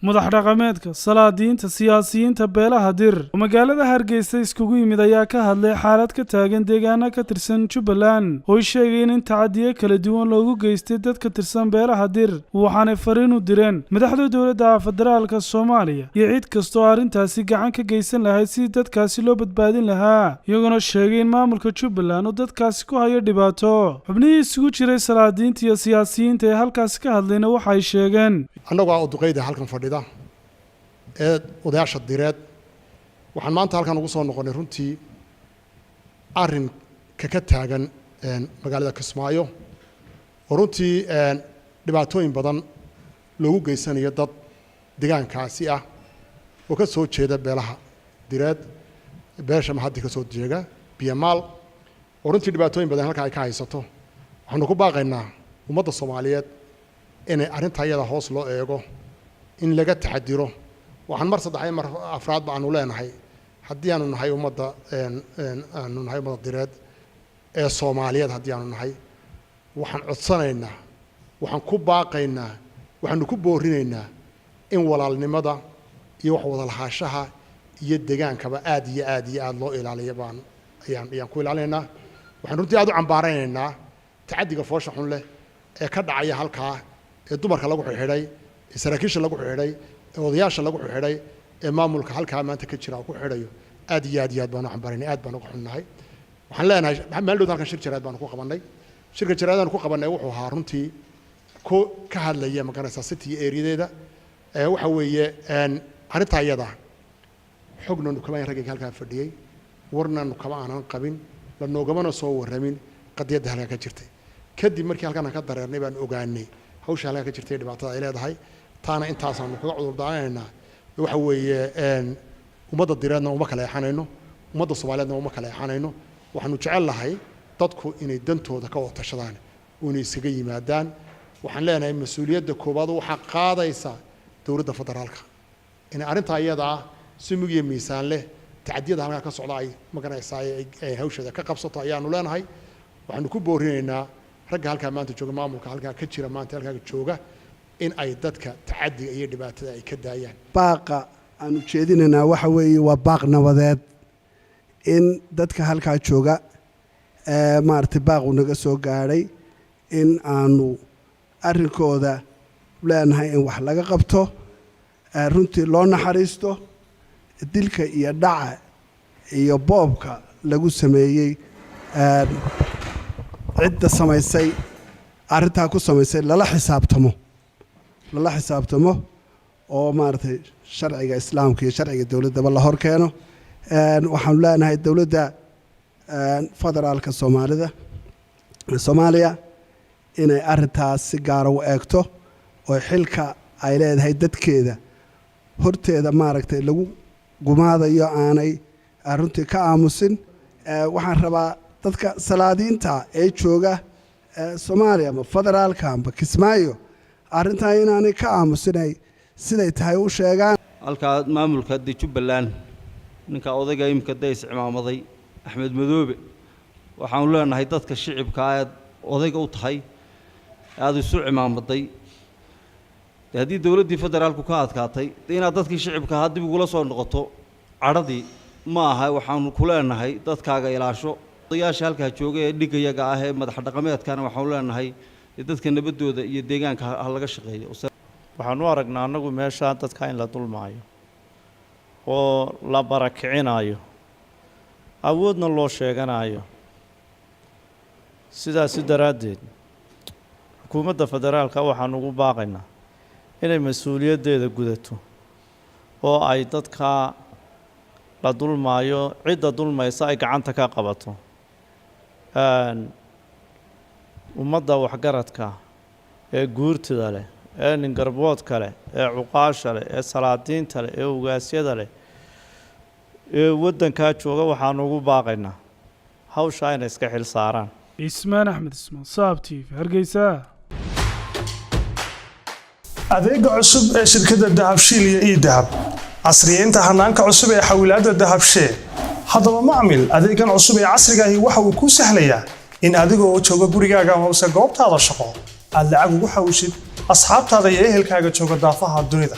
madax dhaqameedka salaadiinta siyaasiyiinta beelaha dir magaalada Hargeysa iskugu yimid ayaa ka hadlay xaalad ka taagan deegaana ka tirsan Jubbaland oo sheegay in tacadiye kala duwan loogu geystay dadka tirsan beelaha dir waxaana fariin u direen madaxda dowladda federaalka Soomaaliya iyo cid kasta oo arrintaasi gacan ka geysan lahayd si dadkaasi loo badbaadin lahaa iyagoo sheegay in maamulka Jubbaland uu dadkaasi ku hayo dhibaato xubnihii isugu jiray salaadiinta iyo siyaasiyiinta ee halkaas ka hadlayna waxay sheegeen annagu duqeyda halkan fadhida ee odayaasha direed waxaan maanta halkan ugu soo noqonay runtii arrin ka taagan magaalada Kismaayo oo runtii dhibaatooyin badan loogu geysanayo dad deegaankaasi ah oo ka soo jeeda beelaha direed beesha mahadi ka soo jeega biyamaal oo runtii dhibaatooyin badan halka ay ka haysato waxaanu ku baaqaynaa ummadda Soomaaliyeed inay arrinta iyada hoos loo eego in laga taxadiro waxaan mar saddex mar afraad baanu leenahay haddii aanu nahay ummadda direed ee Soomaaliyeed haddii aanu nahay waxaan codsanaynaa waxaan ku baaqaynaa waxaanu ku boorinaynaa in walaalnimada iyo wax wada lahaanshaha iyo deegaankaba aad loo ilaaliyo ayaan ku ilaalinaynaa waxaan runtii aad u cambaaraynaynaa tacadiga foosha xun leh ee ka dhacaya halkaa ee dumarka lagu xidhay ee saraakiisha lagu xidhay ee odayaasha lagu xidhay ee maamulka halkaa maanta ka jira ku xidhayo aad baan u cambaaraynay aad baan uga xunnahay waxaan leenahay meel dhow halkan shir jaraad baan ku qabanay shirka jaraadaan ku qabanay wuxuu ahaa runtii ka hadlaya maganaysa city area-deeda waxa weeye arrinta iyada xogna kama ragayga halkaa fadhiyay warna kama aanan qabin la noogamana soo waramin qadiyadda halkaa ka jirtay kadib markii halkan ka dareernay baan ogaanay hawsha halkaa ka jirtay dhibaatada ay leedahay taana intaasaan kaga cudur daanaynaa waxa weeye ummadda direedna uma kala yaxanayno ummadda Soomaaliyeedna uma kala yaxanayno waxaanu jecel lahay dadku inay dantooda ka watashadaan oo inay isaga yimaadaan waxaan leenahay mas'uuliyadda koobaad waxa qaadaysa dowladda federaalka in arrinta iyada si mug iyo miisaan leh tacadiyada halka ka socda ay maganaysaa ay hawshada ka qabsato ayaanu leenahay waxaanu ku boorinaynaa ragga halka maanta jooga maamulka halka ka jira maanta halka jooga in ay dadka tacadiga iyo dhibaatada ay ka daayaan baaqa aanu jeedinayna waxa weeye waa baaq nabadeed in dadka halka jooga maartay baaqu naga soo gaaray in aanu arrinkooda leenahay in wax laga qabto runtii loo naxariisto dilka iyo dhaca iyo boobka lagu sameeyay cidda samaysay arrintaa ku samaysay lala xisaabtamo oo maartay sharciga islaamka iyo sharciga dawladda la hor keeno waxaan leenahay dawladda federaalka Soomaaliya inay arrintaas si gaar ah u eegto oo xilka ay leedahay dadkeeda horteeda maaragtay lagu gumaadayo aanay runtii ka aamusin waxaan rabaa dadka salaadiinta ee jooga Soomaaliya ama federaalka ama Kismaayo arrintan inaanay ka aamusinay siday tahay u sheegaan halka maamulka Jubbaland ninka odayga imka days cimaamaday Axmed Madoobe waxaan leenahay dadka shicibka ah odayga u tahay aad isu cimaamaday haddii dawladda federaalku ka adkaatay inaad dadkii shicibka ah dib ugu la soo noqoto caradii ma aha waxaan ku leenahay dadkaaga ilaasho odayaasha halka jooga ee dhigayaga ah ee madax dhaqameedkana waxaan leenahay dadka nabadooda iyo deegaanka laga shaqeeyo waxaan u aragnaa anagu meesha dadka in la dulmaayo oo la barakicinayo awoodna loo sheeganayo sidaas daraadeed xukuumadda federaalka waxaan ugu baaqaynaa inay mas'uuliyaddeeda gudato oo ay dadka la dulmaayo cidda dulmaysa ay gacanta ka qabato ummadda waxgaradka ee guurtida leh ee ningarboodka leh ee cuqaasha leh ee salaadiinta leh ee ugaasyada leh ee waddankaa jooga waxaan ugu baaqaynaa hawsha inay iska xil saaraan Ismaan Axmed Ismaan Saab TV Hargeysa adeega cusub ee shirkadda Dahabshiil iyo Idahab casriyeynta hanaanka cusub ee xawilaadda Dahabshiil haddaba macmil adeegan cusub ee casriga ahi waxa uu ku sahlayaa in adiga oo jooga gurigaaga ama goobtaada shaqo aad lacag ugu xawishid asxaabtaada iyo ehelkaaga jooga daafaha dunida